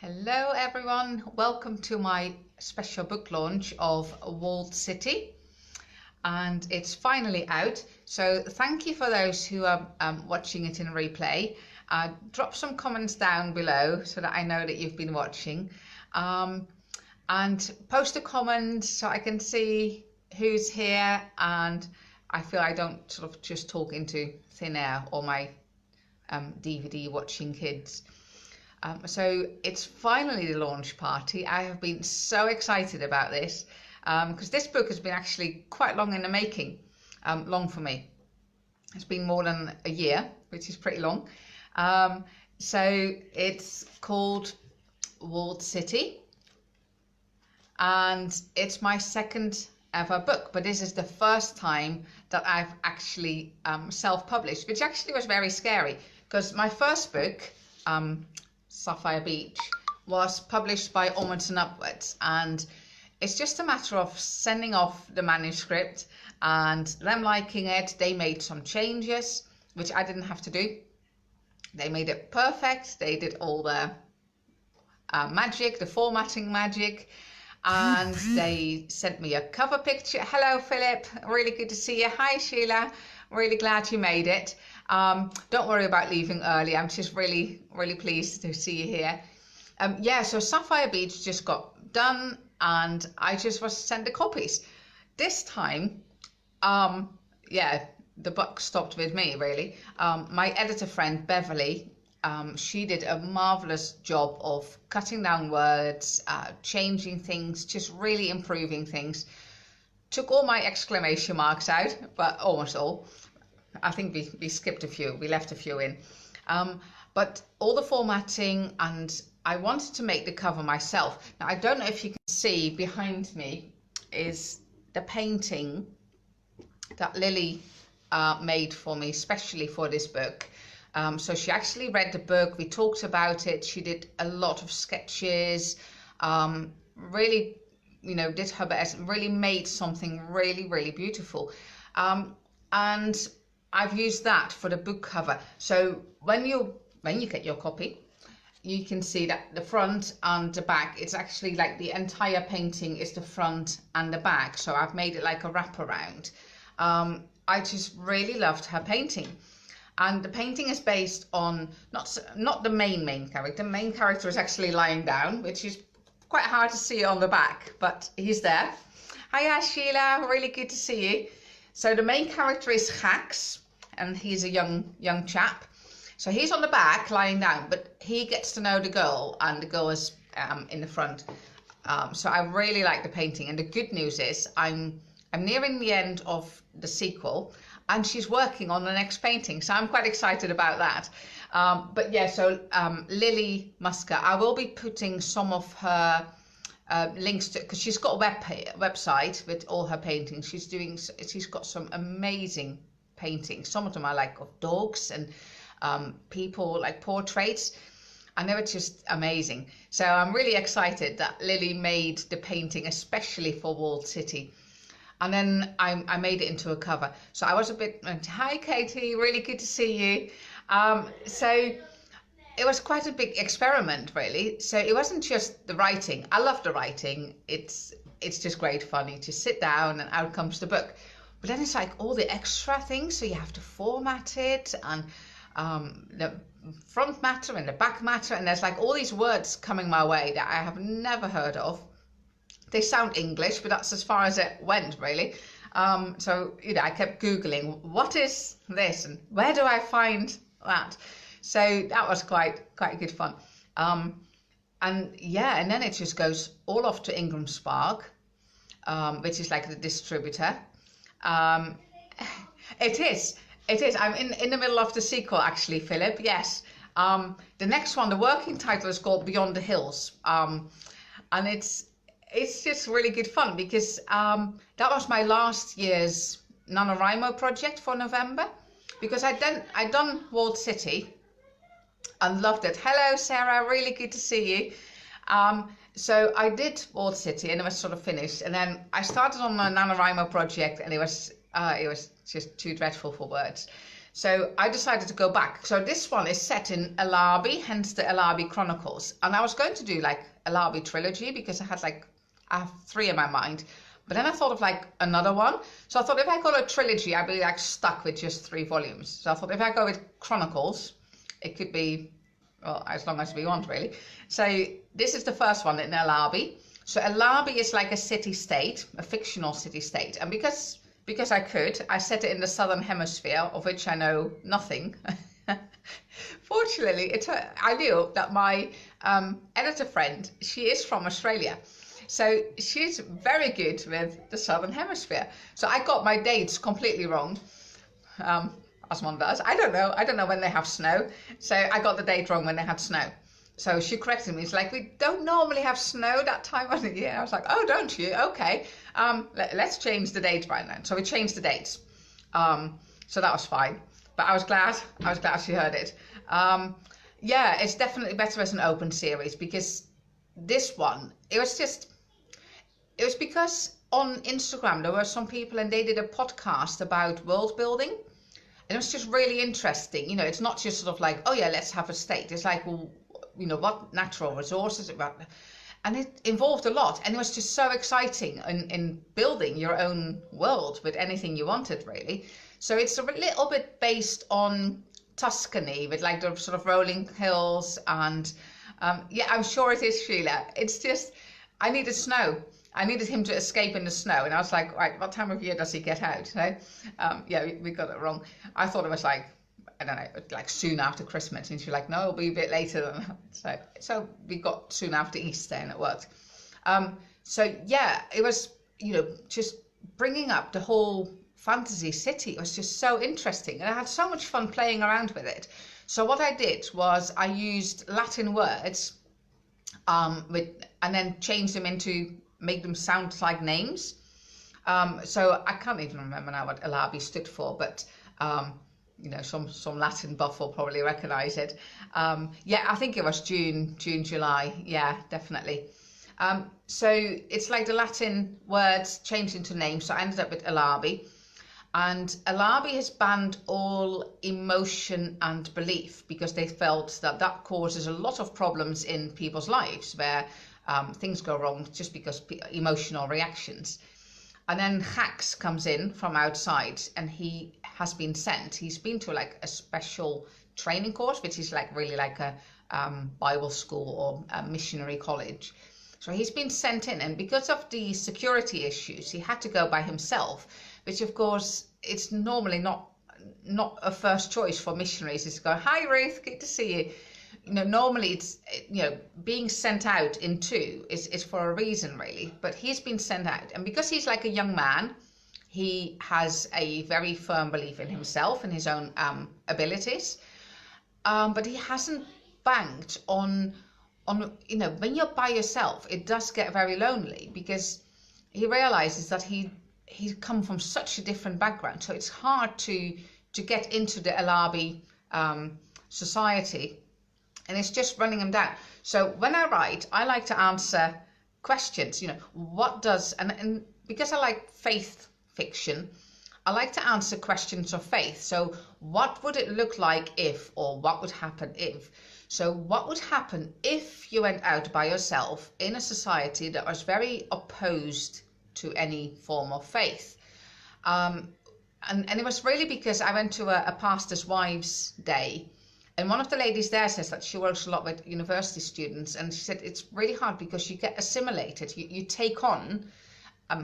Hello everyone, welcome to my special book launch of Walled City, and it's finally out, so thank you for those who are watching it in replay. Drop some comments down below so that I know that you've been watching, and post a comment so I can see who's here and I feel I don't sort of just talk into thin air or my DVD watching kids. So it's finally the launch party. I have been so excited about this because this book has been actually quite long in the making, long for me. It's been more than a year, which is pretty long. So it's called Walled City, and it's my second ever book, but this is the first time that I've actually self-published, which actually was very scary because my first book, Sapphire Beach, was published by Onwards and Upwards, and it's just a matter of sending off the manuscript and them liking it. They made some changes which I didn't have to do. They made it perfect. They did all the magic, the formatting magic, and they sent me a cover picture. Hello Philip, really good to see you. Hi Sheila, really glad you made it. Don't worry about leaving early. I'm just really pleased to see you here. Yeah, so Sapphire Beach just got done and I just was sent the copies. This time, yeah, the buck stopped with me really. My editor friend Beverly, she did a marvelous job of cutting down words, changing things, just really improving things. Took all my exclamation marks out, but almost all. I think we skipped a few, we left a few in. But all the formatting, and I wanted to make the cover myself. Now, I don't know if you can see behind me is the painting that Lily made for me, especially for this book. So she actually read the book, we talked about it, she did a lot of sketches, really, did her best, really made something really beautiful. And I've used that for the book cover. So when you get your copy, you can see that the front and the back, it's actually like the entire painting is the front and the back. So I've made it like a wraparound. I just really loved her painting. And the painting is based on, not the main character. The main character is actually lying down, which is quite hard to see on the back, but he's there. Hiya Sheila, really good to see you. So the main character is Hax, and he's a young chap. So he's on the back lying down, but he gets to know the girl, and the girl is in the front. So I really like the painting, and the good news is I'm nearing the end of the sequel, and she's working on the next painting, so I'm quite excited about that. But yeah, so Lily Musker, I will be putting some of her links to, because she's got a website with all her paintings. She's got some amazing paintings. Some of them are like of dogs and people, like portraits, and they were just amazing. So I'm really excited that Lily made the painting especially for Walled City. And then I made it into a cover. So I was a bit, hi Katie, really good to see you. So it was quite a big experiment really. So it wasn't just the writing. I love the writing. It's just great fun. You just sit down and out comes the book. But then it's like all the extra things. So you have to format it, and the front matter and the back matter. And there's like all these words coming my way that I have never heard of. They sound English, but that's as far as it went, really. So, I kept Googling, what is this? And where do I find that? So that was quite good fun. And yeah, and then it just goes all off to Ingram Spark, which is like the distributor. It is. I'm in the middle of the sequel, actually, Philip. Yes. The next one, the working title is called Beyond the Hills. And it's just really good fun because that was my last year's NaNoWriMo project for November, because I'd done Walled City and loved it. Hello Sarah, really good to see you. So I did Walled City and it was sort of finished, and then I started on the NaNoWriMo project and it was just too dreadful for words. So I decided to go back. So this one is set in Alabi, hence the Alabi Chronicles. And I was going to do like Alabi trilogy because I have 3 in my mind. But then I thought of like another one. So I thought if I got a trilogy, I'd be like stuck with just 3 volumes. So I thought if I go with Chronicles, it could be, well, as long as we want really. So this is the first one in Alabi. So Alabi is like a city-state, a fictional city-state. And because I set it in the Southern Hemisphere, of which I know nothing. Fortunately, I knew that my editor friend, she is from Australia. So she's very good with the Southern Hemisphere. So I got my dates completely wrong, as one does. I don't know when they have snow. So I got the date wrong when they had snow. So she corrected me. It's like, we don't normally have snow that time of the year. I was like, oh, don't you? Okay. Let's change the dates right now. So we changed the dates. So that was fine. But I was glad she heard it. Yeah, it's definitely better as an open series because this one, it was because on Instagram there were some people and they did a podcast about world building. And it was just really interesting. You know, it's not just sort of like, oh yeah, let's have a state. It's like, well, you know, what natural resources, and it involved a lot. And it was just so exciting in building your own world with anything you wanted, really. So it's a little bit based on Tuscany with like the sort of rolling hills. And yeah, I'm sure it is, Sheila. It's just, I needed snow. I needed him to escape in the snow. And I was like, right, what time of year does he get out? So, yeah, we got it wrong. I thought it was like, I don't know, like soon after Christmas. And she's like, no, it'll be a bit later than that. So we got soon after Easter and it worked. So yeah, it was, you know, just bringing up the whole fantasy city. It was just so interesting. And I had so much fun playing around with it. So what I did was I used Latin words and then changed them make them sound like names. So I can't even remember now what Alabi stood for, but you know, some Latin buff will probably recognize it. Yeah, I think it was June, July. Yeah, definitely. So it's like the Latin words changed into names. So I ended up with Alabi. And Alabi has banned all emotion and belief because they felt that causes a lot of problems in people's lives where things go wrong just because emotional reactions. And then Hax comes in from outside and he has been sent. He's been to like a special training course, which is like really like a Bible school or a missionary college. So he's been sent in, and because of the security issues, he had to go by himself, which of course it's normally not a first choice for missionaries is to go, hi Ruth, good to see you. You know, normally it's, you know, being sent out in 2 is for a reason really, but he's been sent out. And because he's like a young man, he has a very firm belief in himself and his own abilities. But he hasn't banked on, you know, when you're by yourself, it does get very lonely because he realizes that he's come from such a different background. So it's hard to get into the Alabi society. And it's just running them down. So when I write, I like to answer questions, you know, what does, and because I like faith fiction, I like to answer questions of faith. So what would it look like if, or what would happen if? So what would happen if you went out by yourself in a society that was very opposed to any form of faith? And it was really because I went to a pastor's wives' day. And one of the ladies there says that she works a lot with university students, and she said it's really hard because you get assimilated. You take on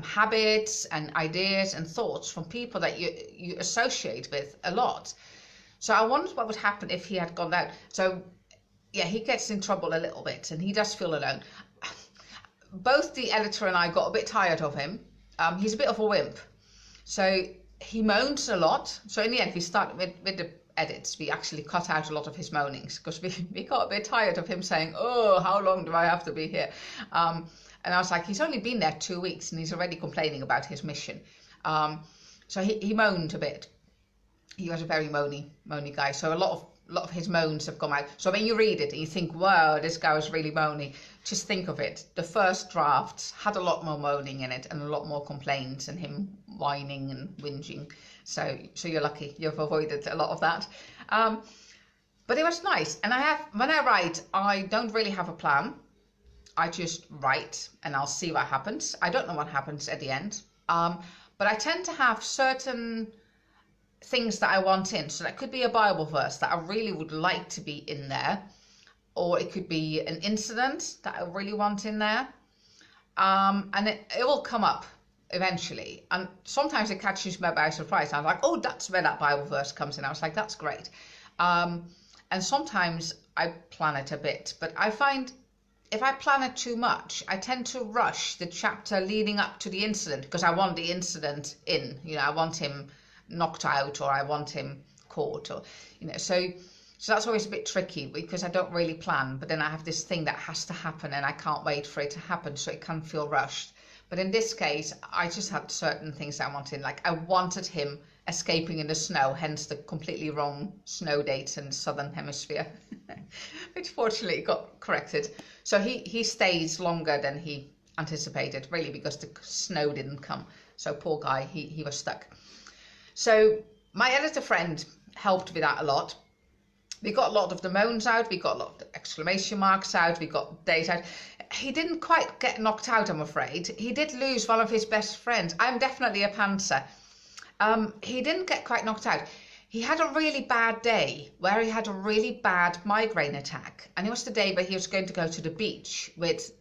habits and ideas and thoughts from people that you associate with a lot. So I wondered what would happen if he had gone out. So yeah, he gets in trouble a little bit, and he does feel alone. Both the editor and I got a bit tired of him. He's a bit of a wimp, so he moans a lot. So in the end, we started with the edits, we actually cut out a lot of his moanings because we got a bit tired of him saying, oh, how long do I have to be here? And I was like, he's only been there 2 weeks and he's already complaining about his mission. So he moaned a bit. He was a very moany guy. So a lot of his moans have come out. So when you read it and you think, wow, this guy was really moany, just think of it. The first drafts had a lot more moaning in it and a lot more complaints and him whining and whinging. So you're lucky. You've avoided a lot of that. But it was nice. And when I write, I don't really have a plan. I just write and I'll see what happens. I don't know what happens at the end. But I tend to have certain things that I want in. So that could be a Bible verse that I really would like to be in there. Or it could be an incident that I really want in there. And it will come up eventually. And sometimes it catches me by surprise. I'm like, oh, that's where that Bible verse comes in. I was like, that's great. And sometimes I plan it a bit. But I find if I plan it too much, I tend to rush the chapter leading up to the incident because I want the incident in. I want him knocked out, or I want him caught, or so that's always a bit tricky because I don't really plan, but then I have this thing that has to happen and I can't wait for it to happen, so it can feel rushed. But in this case, I just had certain things that I wanted. Like I wanted him escaping in the snow, hence the completely wrong snow dates in the southern hemisphere, which fortunately got corrected. So he stays longer than he anticipated, really, because the snow didn't come. So poor guy, he was stuck. So my editor friend helped with that a lot. We got a lot of the moans out, we got a lot of the exclamation marks out, we got days out. He didn't quite get knocked out, I'm afraid. He did lose one of his best friends. I'm definitely a pantser. He didn't get quite knocked out. He had a really bad day where he had a really bad migraine attack. And it was the day where he was going to go to the beach with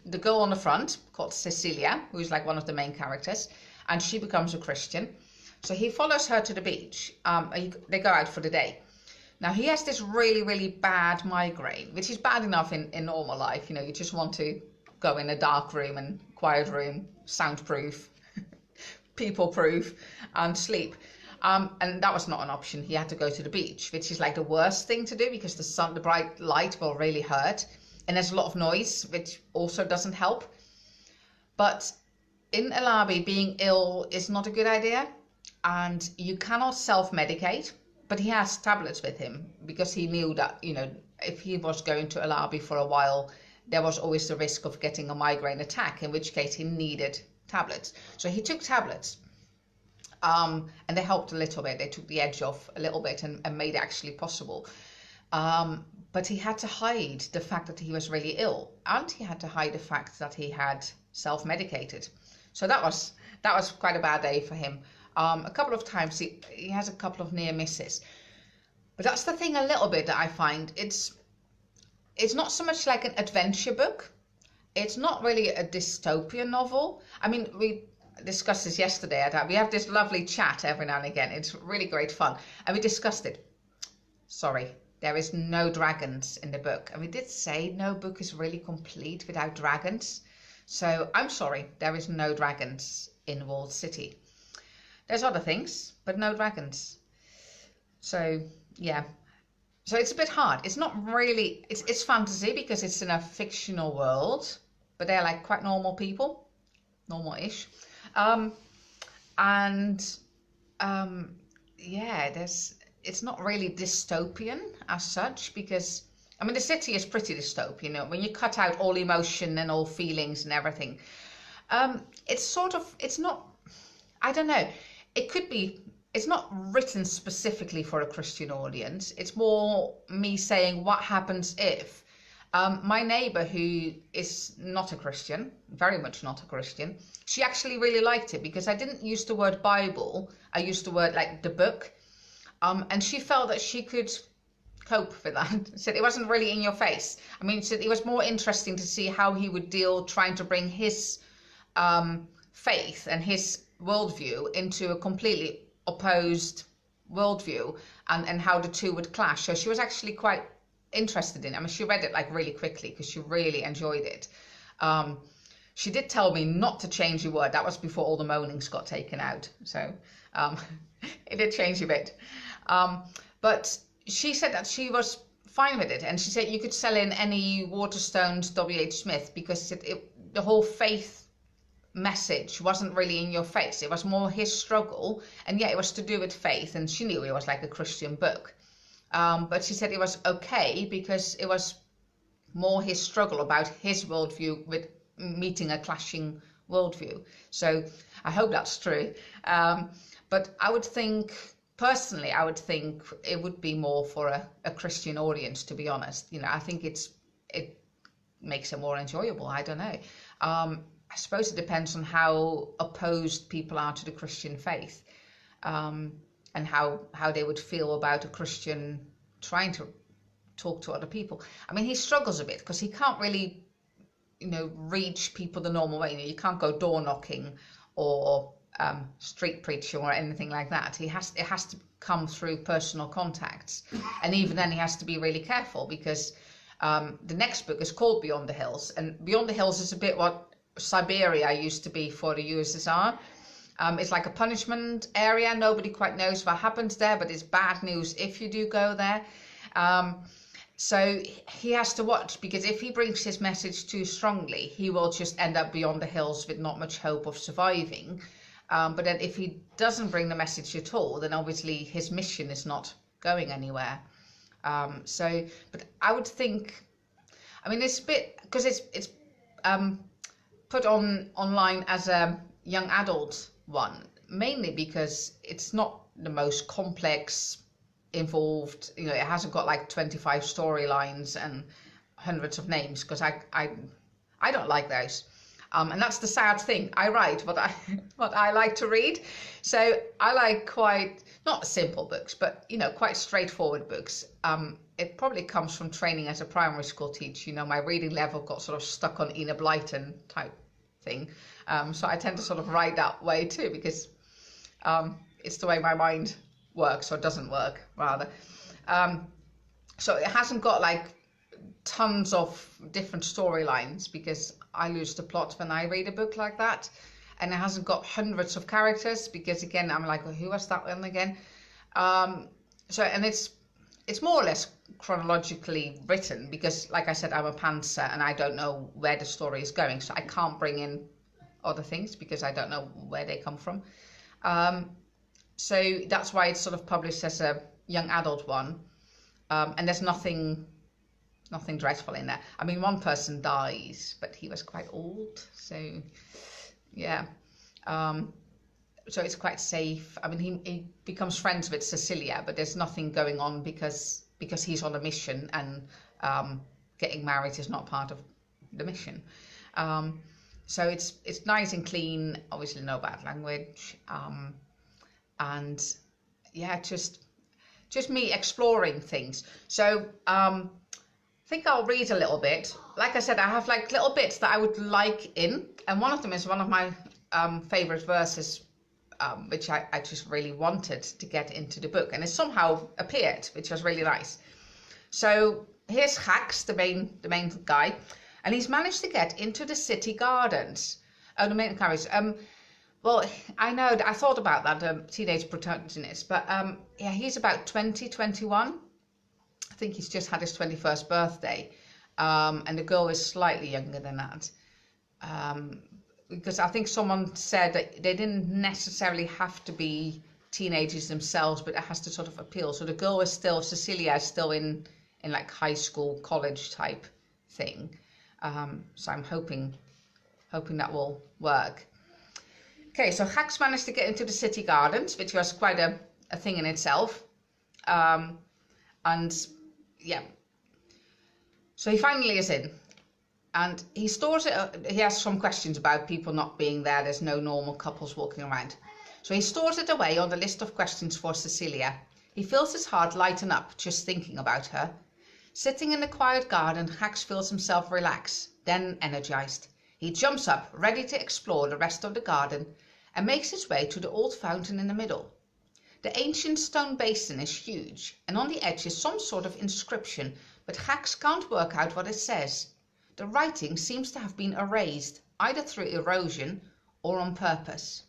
the girl on the front called Cecilia, who is like one of the main characters, and she becomes a Christian. So he follows her to the beach. They go out for the day. Now he has this really, really bad migraine, which is bad enough in normal life. You just want to go in a dark room and quiet room, soundproof, people-proof, and sleep. And that was not an option. He had to go to the beach, which is like the worst thing to do because the bright light will really hurt. And there's a lot of noise, which also doesn't help. But in Alabi, being ill is not a good idea. And you cannot self-medicate, but he has tablets with him because he knew that, if he was going to Alabi for a while, there was always the risk of getting a migraine attack, in which case he needed tablets. So he took tablets, and they helped a little bit. They took the edge off a little bit and made it actually possible. But he had to hide the fact that he was really ill, and he had to hide the fact that he had self-medicated. So that was quite a bad day for him. A couple of times he has a couple of near misses, but that's the thing a little bit that I find it's not so much like an adventure book. It's not really a dystopian novel. I mean, we discussed this yesterday. We have this lovely chat every now and again. It's really great fun, and we discussed it. Sorry, there is no dragons in the book, and we did say no book is really complete without dragons. So I'm sorry, there is no dragons in Walled City. There's other things, but no dragons. So, yeah. So it's a bit hard. It's not really, it's fantasy because it's in a fictional world, but they're like quite normal people, normal-ish. Yeah, it's not really dystopian as such because, I mean, the city is pretty dystopian, when you cut out all emotion and all feelings and everything. It's not, I don't know. It could be, it's not written specifically for a Christian audience. It's more me saying what happens if my neighbor, who is not a Christian, very much not a Christian, she actually really liked it because I didn't use the word Bible. I used the word like the book. And she felt that she could cope with that. Said it wasn't really in your face. I mean, said it was more interesting to see how he would deal trying to bring his faith and his worldview into a completely opposed worldview and how the two would clash. So she was actually quite interested in it. I mean, she read it like really quickly because she really enjoyed it. She did tell me not to change a word. That was before all the moanings got taken out. So it did change a bit. But she said that she was fine with it. And she said you could sell in any Waterstones W.H. Smith because the whole faith message wasn't really in your face. It was more his struggle, and yeah, it was to do with faith, and she knew it was like a Christian book, but she said it was okay because it was more his struggle about his worldview with meeting a clashing worldview. So I hope that's true, but But I would think, personally, I would think it would be more for a Christian audience, to be honest. You know, I think it makes it more enjoyable. I don't know. I suppose it depends on how opposed people are to the Christian faith, and how they would feel about a Christian trying to talk to other people. I mean, he struggles a bit because he can't really, you know, reach people the normal way. You know, you can't go door knocking or street preaching or anything like that. It has to come through personal contacts, and even then he has to be really careful because the next book is called Beyond the Hills, and Beyond the Hills is a bit what Siberia used to be for the USSR. It's like a punishment area. Nobody quite knows what happens there, but it's bad news if you do go there. So he has to watch, because if he brings his message too strongly, he will just end up beyond the hills with not much hope of surviving. But then if he doesn't bring the message at all, then obviously his mission is not going anywhere. But I would think, I mean, it's a bit, because it's put online as a young adult one, mainly because it's not the most complex, involved, you know, it hasn't got like 25 storylines and hundreds of names, because I don't like those. And that's the sad thing. I write what I like to read. So I like quite, not simple books, but, you know, quite straightforward books. It probably comes from training as a primary school teacher. You know, my reading level got sort of stuck on Enid Blyton type thing. So I tend to sort of write that way too, because it's the way my mind works, or doesn't work rather. So it hasn't got like tons of different storylines, because I lose the plot when I read a book like that. And it hasn't got hundreds of characters, because again, I'm like, well, who was that one again? And it's more or less chronologically written, because like I said, I'm a pantser and I don't know where the story is going, so I can't bring in other things because I don't know where they come from. So that's why it's sort of published as a young adult one. And there's nothing dreadful in there. I mean, one person dies, but he was quite old, so yeah. So it's quite safe. I mean, he becomes friends with Cecilia, but there's nothing going on because he's on a mission, and getting married is not part of the mission. So it's nice and clean. Obviously, no bad language, and yeah, just me exploring things. So I think I'll read a little bit. Like I said, I have like little bits that I would like in, and one of them is one of my favorite verses, which I just really wanted to get into the book, and it somehow appeared, which was really nice. So here's Hax, the main guy, and he's managed to get into the city gardens. Oh, the main characters. Well, I know, I thought about that, teenage protagonist, but yeah, he's about 20, 21. I think he's just had his 21st birthday, and the girl is slightly younger than that. Because I think someone said that they didn't necessarily have to be teenagers themselves, but it has to sort of appeal. So the girl is still, Cecilia is still in like high school, college type thing. So I'm hoping that will work. Okay, so Hax managed to get into the city gardens, which was quite a thing in itself. And yeah, so he finally is in. And he stores it, he has some questions about people not being there. There's no normal couples walking around. So he stores it away on the list of questions for Cecilia. He feels his heart lighten up just thinking about her. Sitting in the quiet garden, Hax feels himself relax, then energized. He jumps up, ready to explore the rest of the garden, and makes his way to the old fountain in the middle. The ancient stone basin is huge, and on the edge is some sort of inscription, but Hax can't work out what it says. The writing seems to have been erased, either through erosion or on purpose.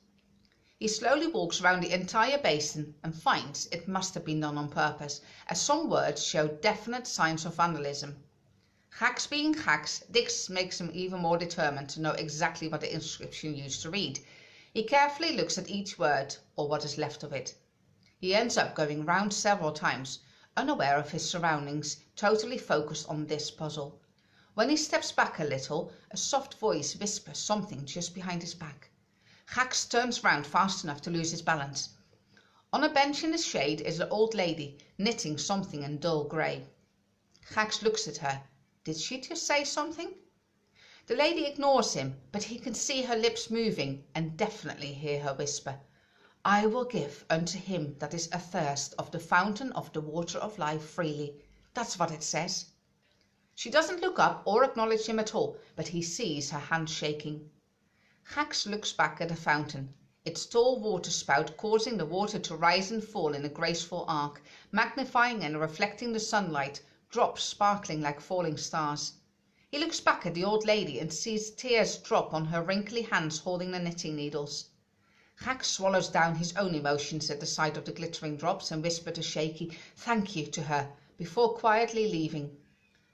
He slowly walks around the entire basin and finds it must have been done on purpose, as some words show definite signs of vandalism. Hax being Hax, this makes him even more determined to know exactly what the inscription used to read. He carefully looks at each word, or what is left of it. He ends up going round several times, unaware of his surroundings, totally focused on this puzzle. When he steps back a little, a soft voice whispers something just behind his back. Hax turns round fast enough to lose his balance. On a bench in the shade is an old lady knitting something in dull grey. Gax looks at her. Did she just say something? The lady ignores him, but he can see her lips moving and definitely hear her whisper, I will give unto him that is athirst of the fountain of the water of life freely. That's what it says. She doesn't look up or acknowledge him at all, but he sees her hand shaking. Gax looks back at the fountain, its tall water spout causing the water to rise and fall in a graceful arc, magnifying and reflecting the sunlight, drops sparkling like falling stars. He looks back at the old lady and sees tears drop on her wrinkly hands holding the knitting needles. Gax swallows down his own emotions at the sight of the glittering drops and whispers a shaky thank you to her before quietly leaving.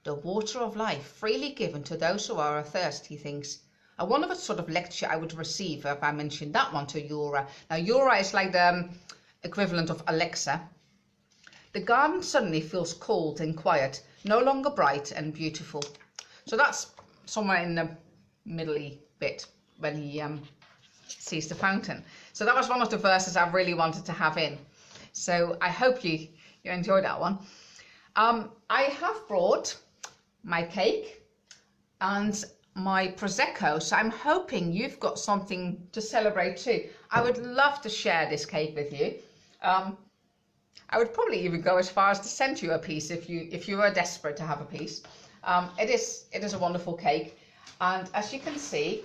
The water of life freely given to those who are athirst, he thinks. I wonder what sort of lecture I would receive if I mentioned that one to Yura. Now, Yura is like the equivalent of Alexa. The garden suddenly feels cold and quiet, no longer bright and beautiful. So that's somewhere in the middle-y bit when he sees the fountain. So that was one of the verses I really wanted to have in. So I hope you enjoyed that one. I have brought my cake and my Prosecco, so I'm hoping you've got something to celebrate too. I would love to share this cake with you. I would probably even go as far as to send you a piece if you were desperate to have a piece. It is a wonderful cake, and as you can see,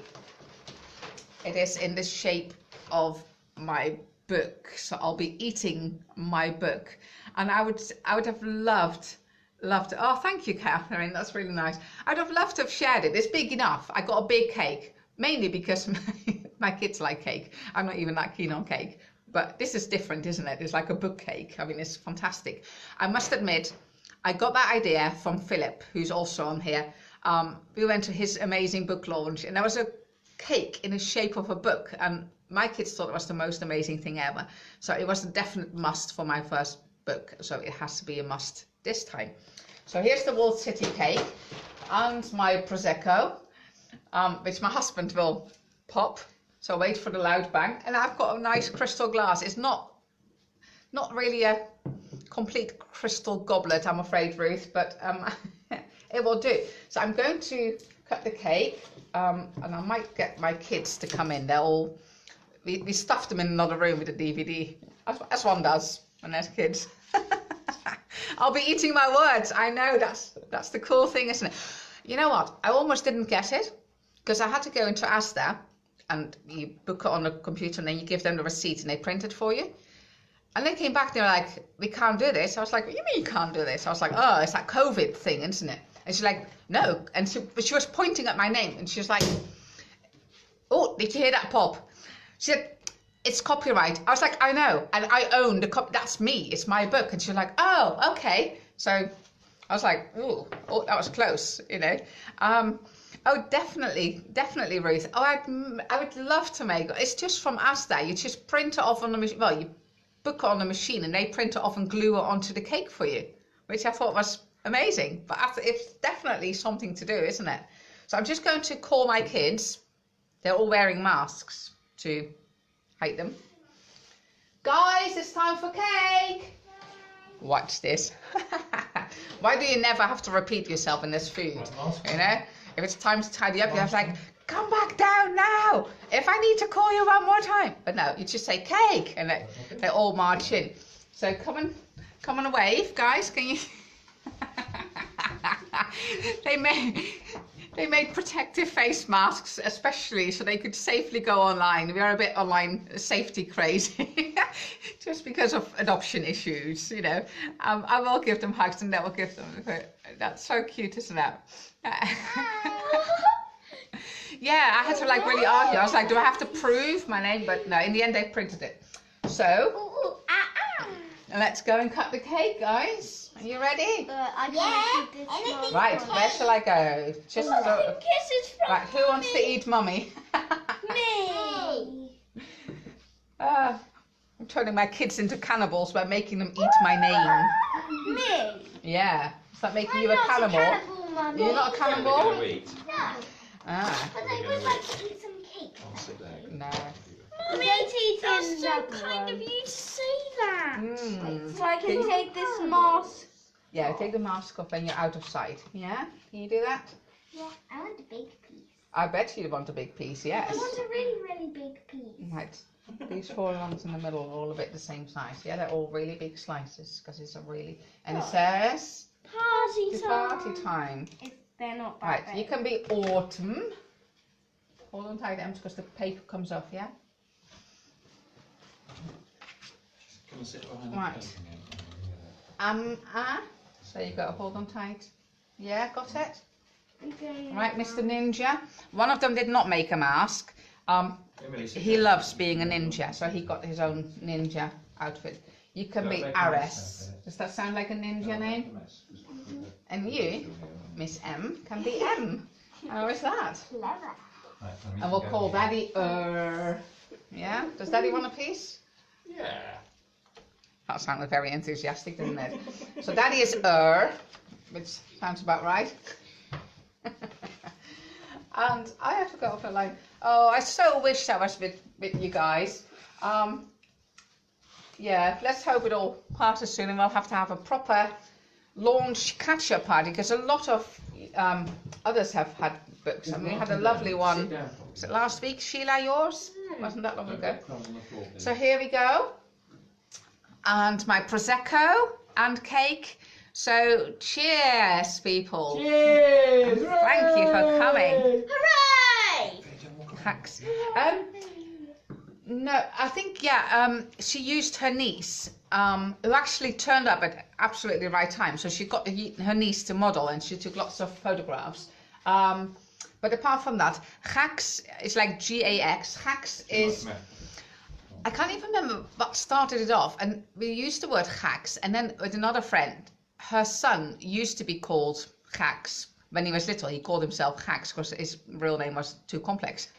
it is in the shape of my book. So I'll be eating my book, and I would have loved. Oh, thank you, Catherine. That's really nice. I'd have loved to have shared it. It's big enough. I got a big cake, mainly because my kids like cake. I'm not even that keen on cake, but this is different, isn't it? It's like a book cake. I mean, it's fantastic. I must admit, I got that idea from Philip, who's also on here. We went to his amazing book launch, and there was a cake in the shape of a book, and my kids thought it was the most amazing thing ever. So it was a definite must for my first book. So it has to be a must this time. So here's the walled city cake and my Prosecco, which my husband will pop. So wait for the loud bang. And I've got a nice crystal glass. It's not really a complete crystal goblet, I'm afraid, Ruth, but it will do. So I'm going to cut the cake, and I might get my kids to come in. They're all, we stuffed them in another room with a DVD, as one does when there's kids. I'll be eating my words. I know, that's the cool thing, isn't it? You know what? I almost didn't get it because I had to go into Asda and you book it on the computer and then you give them the receipt and they print it for you. And they came back, they were like, we can't do this. I was like, what do you mean you can't do this? I was like, oh, it's that COVID thing, isn't it? And she's like, no. And she was pointing at my name and she was like, oh, did you hear that pop? She said, it's copyright. I was like, I know, and I own the copy. That's me. It's my book. And she was like, oh, okay. So I was like, oh, that was close, you know. Oh, definitely, Ruth. Oh, I would love to make. It's just from Asda. You just print it off on the machine. Well, you book it on the machine, and they print it off and glue it onto the cake for you, which I thought was amazing. But it's definitely something to do, isn't it? So I'm just going to call my kids. They're all wearing masks to hide them. Guys, it's time for cake. Watch this. Why do you never have to repeat yourself in this food? You know, if it's time to tidy up, you have to like, come back down now. If I need to call you one more time. But no, you just say cake, and they all march in. So come and wave, guys. Can you? They made protective face masks, especially so they could safely go online. We are a bit online safety crazy, just because of adoption issues, you know. I will give them hugs and they will give them. That's so cute, isn't it? Yeah, I had to like really argue. I was like, do I have to prove my name? But no, in the end they printed it. So, let's go and cut the cake, guys. Are you ready? Right, where shall I go? Just right, who wants to eat mummy? Me. I'm turning my kids into cannibals by making them eat my name. Me. Yeah. Is that making you a cannibal? Mummy. You're not a cannibal? No. Ah. But I would like to eat some cake. No. That's so kind of you to say that. So I can take this mask. Yeah, take the mask off when you're out of sight. Yeah? Can you do that? Yeah, I want a big piece. I bet you want a big piece, yes. I want a really, really big piece. Right. These 4 ones in the middle are all a bit the same size. Yeah, they're all really big slices because it's a really... And it says... Party It's time. party time. If they're not that Right, big. you can be autumn. Hold on tight, Ems, because the paper comes off, yeah? Can I sit behind Right. So you got to hold on tight. Yeah, got it? Okay. Right, Mr. Ninja. One of them did not make a mask. He loves being a ninja, so he got his own ninja outfit. You can be Ares. Does that sound like a ninja name? And you, Miss M, can be M. How is that? Clever. And we'll call Daddy Yeah? Does Daddy want a piece? Yeah. That sounded very enthusiastic, didn't it? So Daddy is which sounds about right. And I have to go off a line. Oh, I so wish I was with you guys. Yeah, let's hope it all passes soon and we'll have to have a proper launch catch-up party because a lot of others have had books. I mean, we had a lovely one. Was it last week, Sheila, yours? Wasn't that long ago? So here we go. And my Prosecco and cake. So cheers, people. Cheers! Thank you for coming. Hooray! Hacks. No, I think, she used her niece, who actually turned up at absolutely the right time. So she got her niece to model and she took lots of photographs. But apart from that, Hacks is like G-A-X. Hacks is... I can't even remember what started it off. And we used the word Hacks. And then with another friend, her son used to be called Hacks. When he was little, he called himself Hacks because his real name was too complex.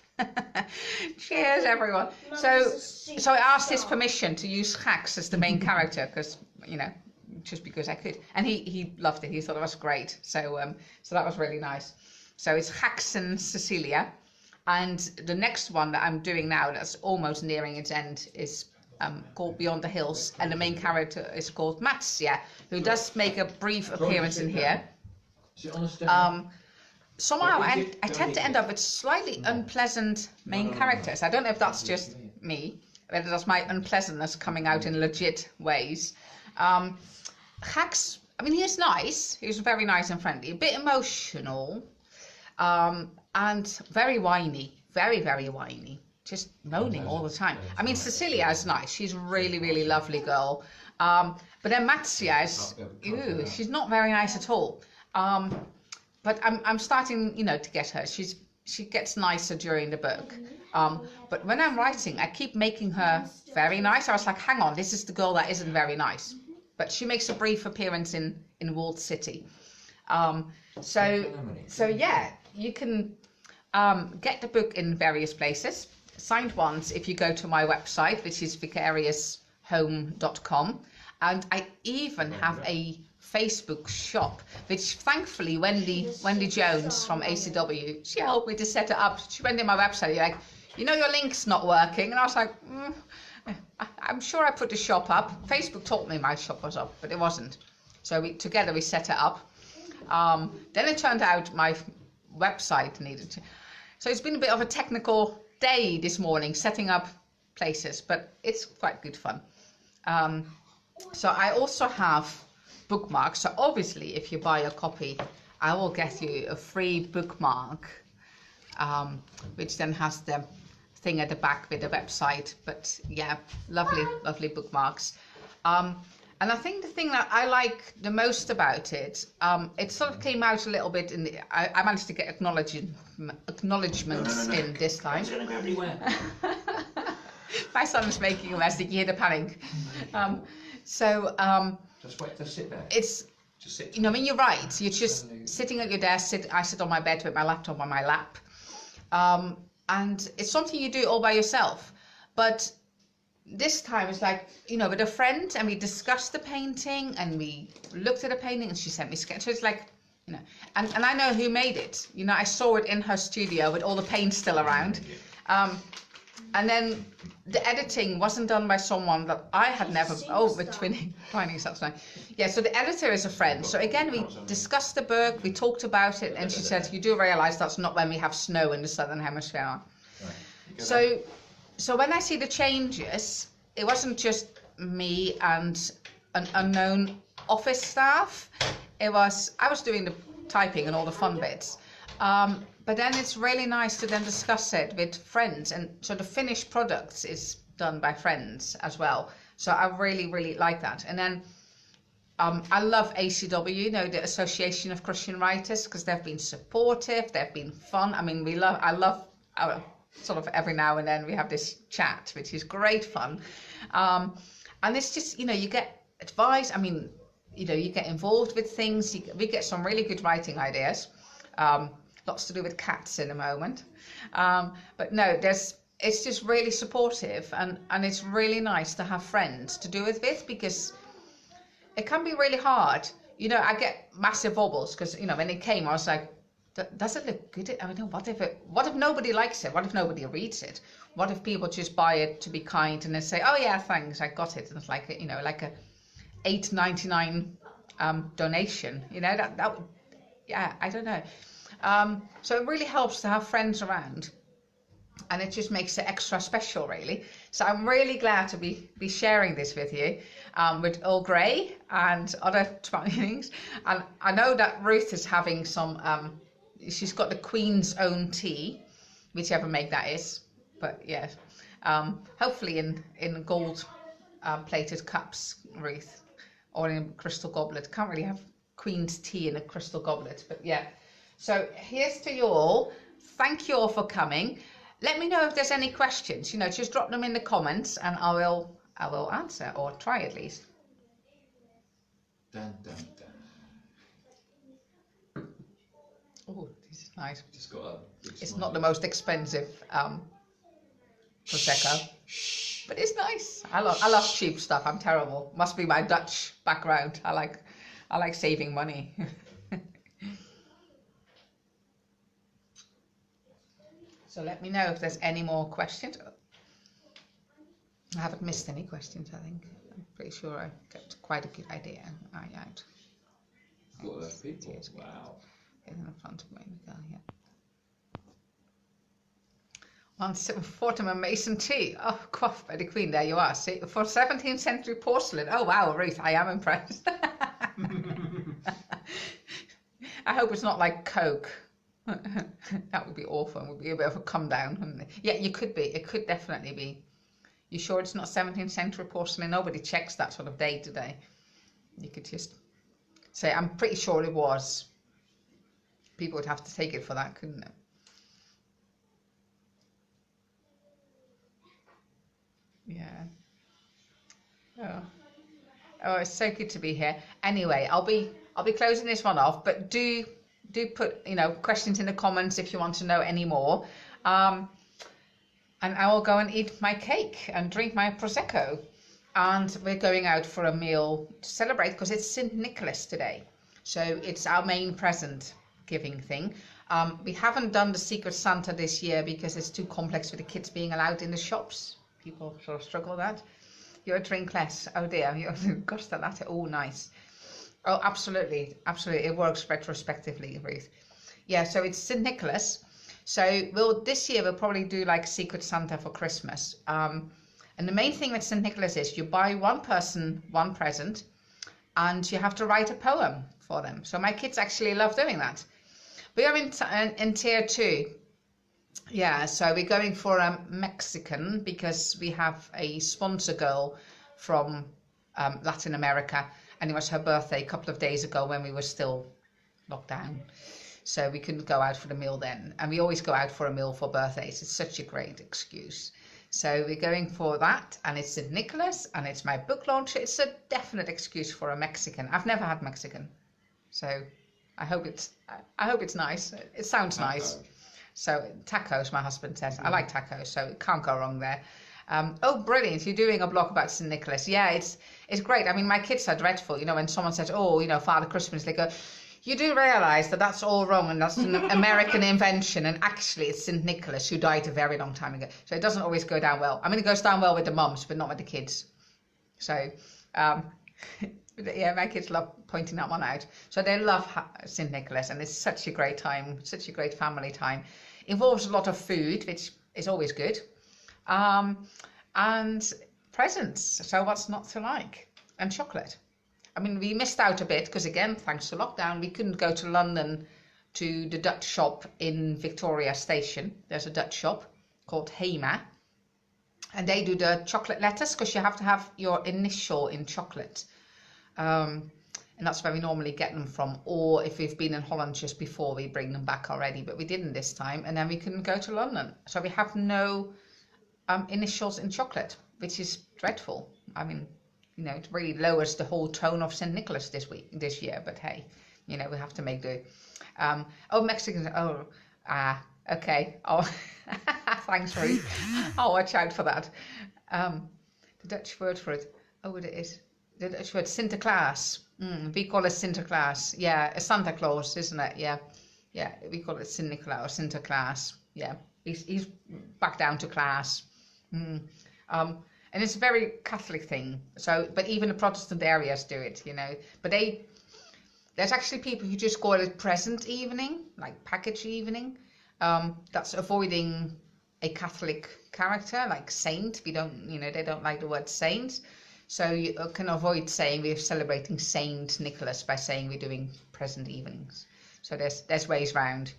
Cheers, everyone. So I asked his permission to use Hacks as the main character because, just because I could. And he loved it. He thought it was great. So that was really nice. So it's Hacks and Cecilia. And the next one that I'm doing now that's almost nearing its end is called Beyond the Hills. And the main character is called Matsia, who does make a brief appearance in here. Somehow I tend to end up with slightly unpleasant main characters. I don't know if that's just me, whether that's my unpleasantness coming out in legit ways. Hacks, I mean, he is nice. He's very nice and friendly. A bit emotional. And very whiny. Very, very whiny. Just moaning all the time. I mean, Cecilia is nice. She's a really, really lovely girl. But then Matsia is, she's not very nice at all. But I'm starting, to get her. She gets nicer during the book. But when I'm writing, I keep making her very nice. I was like, hang on, this is the girl that isn't very nice. But she makes a brief appearance in Walled City. So yeah, you can get the book in various places. Signed ones if you go to my website, which is vicariousHome.com. And I even have a Facebook shop, which thankfully Wendy Jones from ACW, she helped me to set it up. She went in my website, like, your link's not working. And I was like, I'm sure I put the shop up. Facebook told me my shop was up, but it wasn't. So together we set it up. Then it turned out my website needed to. So it's been a bit of a technical day this morning, setting up places, but it's quite good fun. So I also have bookmarks. So obviously, if you buy a copy, I will get you a free bookmark, which then has the thing at the back with the website. But yeah, lovely bookmarks. And I think the thing that I like the most about it, it sort of came out a little bit in the. I managed to get acknowledgements in this time. It's going to go everywhere. My son is making a mess. Did you hear the panic? Just wait to sit there. It's, Just sit. when you write, you're just sitting at your desk. I sit on my bed with my laptop on my lap. And it's something you do all by yourself. But this time it's like, with a friend, and we discussed the painting and we looked at the painting and she sent me sketches. So it's like, and I know who made it. I saw it in her studio with all the paint still around. And then the editing wasn't done by someone that I had never. Oh, we're twining stuff now. Yeah, so the editor is a friend. So again, we discussed the book, we talked about it, and she said, "You do realise that's not when we have snow in the southern hemisphere." Right. So when I see the changes, it wasn't just me and an unknown office staff. I was doing the typing and all the fun bits. But then it's really nice to then discuss it with friends, and so the finished products is done by friends as well. So I really, really like that. And then I love ACW, you know, the Association of Christian Writers, because they've been supportive, they've been fun. I mean, I love our, sort of every now and then we have this chat, which is great fun. And it's just, you know, you get advice. I mean, you know, you get involved with things. We get some really good writing ideas. Lots to do with cats in a moment. But no, it's just really supportive, and it's really nice to have friends to do it with, because it can be really hard. You know, I get massive wobbles because, you know, when it came, I was like, does it look good? I mean, what if nobody likes it? What if nobody reads it? What if people just buy it to be kind and then say, oh yeah, thanks, I got it. And it's like, you know, like a $8.99 donation, you know, that would, yeah, I don't know. So it really helps to have friends around, and it just makes it extra special, really. So I'm really glad to be sharing this with you, with Earl Grey and other twinings. And I know that Ruth is having some, she's got the Queen's Own tea, whichever make that is. But yeah, hopefully in gold plated cups, Ruth, or in a crystal goblet. Can't really have Queen's tea in a crystal goblet, but yeah. So here's to you all. Thank you all for coming. Let me know if there's any questions. You know, just drop them in the comments, and I will answer, or try at least. Dun, dun, dun. Oh, this is nice. Just got a big It's smile. not the most expensive prosecco, but it's nice. I love cheap stuff. I'm terrible. Must be my Dutch background. I like saving money. So let me know if there's any more questions. I haven't missed any questions, I think. I'm pretty sure I got quite a good idea out. Got those people. Wow. In the front of me, yeah. 174 Mason tea. Oh, quaff by the Queen. There you are. See, for 17th century porcelain. Oh wow, Ruth, I am impressed. I hope it's not like Coke. That would be awful. It would be a bit of a come down, wouldn't it? Yeah, you could be. It could definitely be. You sure it's not 17th century porcelain? Nobody checks that sort of day to day. You could just say, I'm pretty sure it was. People would have to take it for that, couldn't they? Yeah. Oh, it's so good to be here. Anyway, I'll be closing this one off, but do put, you know, questions in the comments if you want to know any more. And I will go and eat my cake and drink my prosecco. And we're going out for a meal to celebrate because it's St. Nicholas today. So it's our main present giving thing. We haven't done the Secret Santa this year because it's too complex for the kids being allowed in the shops. People sort of struggle with that. You're a drink less. Oh dear, you're gusta latte. Oh, nice. Oh, absolutely. Absolutely. It works retrospectively, Ruth. Yeah, so it's St. Nicholas. So this year we'll probably do like Secret Santa for Christmas. And the main thing with St. Nicholas is you buy one person one present and you have to write a poem for them. So my kids actually love doing that. We are in tier 2. Yeah, so we're going for a Mexican because we have a sponsor girl from Latin America, and it was her birthday a couple of days ago when we were still locked down. So we couldn't go out for the meal then. And we always go out for a meal for birthdays. It's such a great excuse. So we're going for that, and it's St. Nicholas, and it's my book launch. It's a definite excuse for a Mexican. I've never had Mexican, so I hope it's nice. It sounds nice. So tacos, my husband says. I like tacos, so it can't go wrong there. Oh, brilliant! You're doing a blog about St. Nicholas. Yeah, it's great. I mean, my kids are dreadful. You know, when someone says, "Oh, you know, Father Christmas," they go, You do realise that that's all wrong and that's an American invention, and actually it's St. Nicholas who died a very long time ago. So it doesn't always go down well. I mean, it goes down well with the mums, but not with the kids. So, yeah, my kids love pointing that one out. So they love St. Nicholas, and it's such a great time, such a great family time. Involves a lot of food, which is always good, and presents. So what's not to like? And chocolate. I mean, we missed out a bit because, again, thanks to lockdown, we couldn't go to London to the Dutch shop in Victoria Station. There's a Dutch shop called Hema, and they do the chocolate letters because you have to have your initial in chocolate. And that's where we normally get them from. Or if we've been in Holland just before, we bring them back already, but we didn't this time. And then we couldn't go to London. So we have no initials in chocolate, which is dreadful. I mean, you know, it really lowers the whole tone of St. Nicholas this year, but hey, you know, we have to make do. Oh, Mexicans, okay. Oh, thanks, Ruth. I'll watch out for that. The Dutch word for it, what it is? The Dutch word, Sinterklaas. We call it Sinterklaas. Yeah, a Santa Claus, isn't it? Yeah, we call it St. Nicholas, Sinterklaas. Yeah, he's back down to class. And it's a very Catholic thing. So, but even the Protestant areas do it, you know. But there's actually people who just call it present evening, like package evening. That's avoiding a Catholic character, like saint. We don't, you know, they don't like the word saint. So you can avoid saying we're celebrating Saint Nicholas by saying we're doing present evenings. So there's ways round.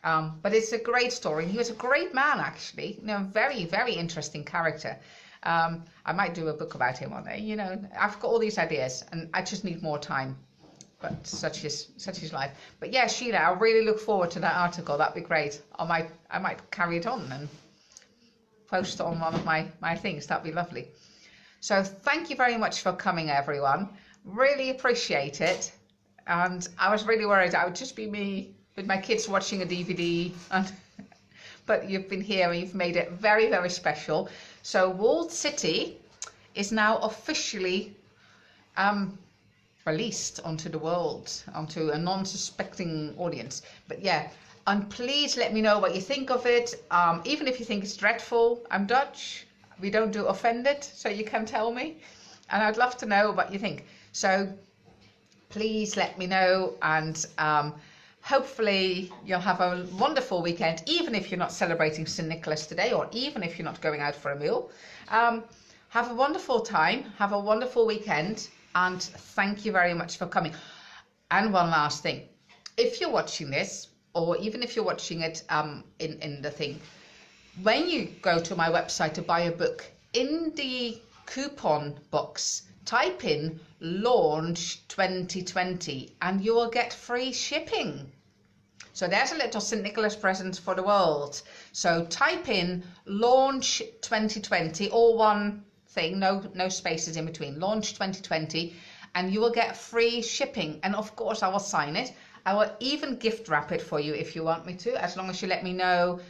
But it's a great story. He was a great man, actually. You know, very, very interesting character. I might do a book about him one day. You know, I've got all these ideas, and I just need more time. But such is life. But yeah, Sheila, I really look forward to that article. That'd be great. I might carry it on and post on one of my things. That'd be lovely. So thank you very much for coming, everyone. Really appreciate it. And I was really worried I would just be me with my kids watching a DVD. But you've been here and you've made it very, very special. So Walled City is now officially released onto the world, onto a non-suspecting audience. But yeah, and please let me know what you think of it. Even if you think it's dreadful, I'm Dutch. We don't do offended, so you can tell me. And I'd love to know what you think. So please let me know, and hopefully you'll have a wonderful weekend, even if you're not celebrating St. Nicholas today, or even if you're not going out for a meal. Have a wonderful time, have a wonderful weekend, and thank you very much for coming. And one last thing, if you're watching this, or even if you're watching it in the thing, when you go to my website to buy a book, in the coupon box, type in Launch 2020 and you will get free shipping. So there's a little St. Nicholas present for the world. So type in Launch 2020, all one thing, no spaces in between, Launch 2020, and you will get free shipping. And of course I will sign it. I will even gift wrap it for you if you want me to, as long as you let me know,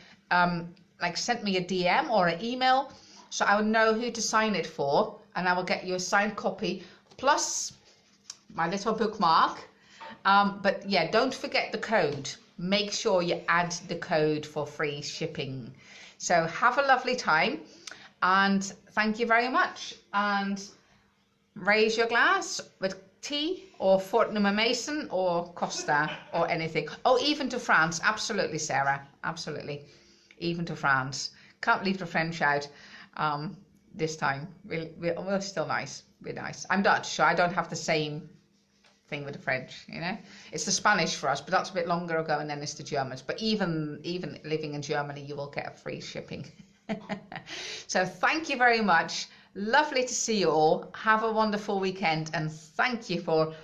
like send me a DM or an email, so I will know who to sign it for, and I will get you a signed copy, plus my little bookmark. But yeah, don't forget the code. Make sure you add the code for free shipping. So have a lovely time, and thank you very much. And raise your glass with tea or Fortnum & Mason or Costa or anything. Oh, even to France. Absolutely, Sarah. Absolutely. Even to France. Can't leave the French out this time. We're still nice. We're nice. I'm Dutch, so I don't have the same thing with the French, you know. It's the Spanish for us, but that's a bit longer ago, and then it's the Germans. But even living in Germany, you will get free shipping. So thank you very much. Lovely to see you all. Have a wonderful weekend, and thank you for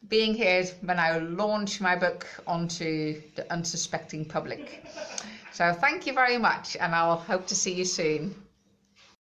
being here when I launch my book onto the unsuspecting public. So thank you very much, and I'll hope to see you soon.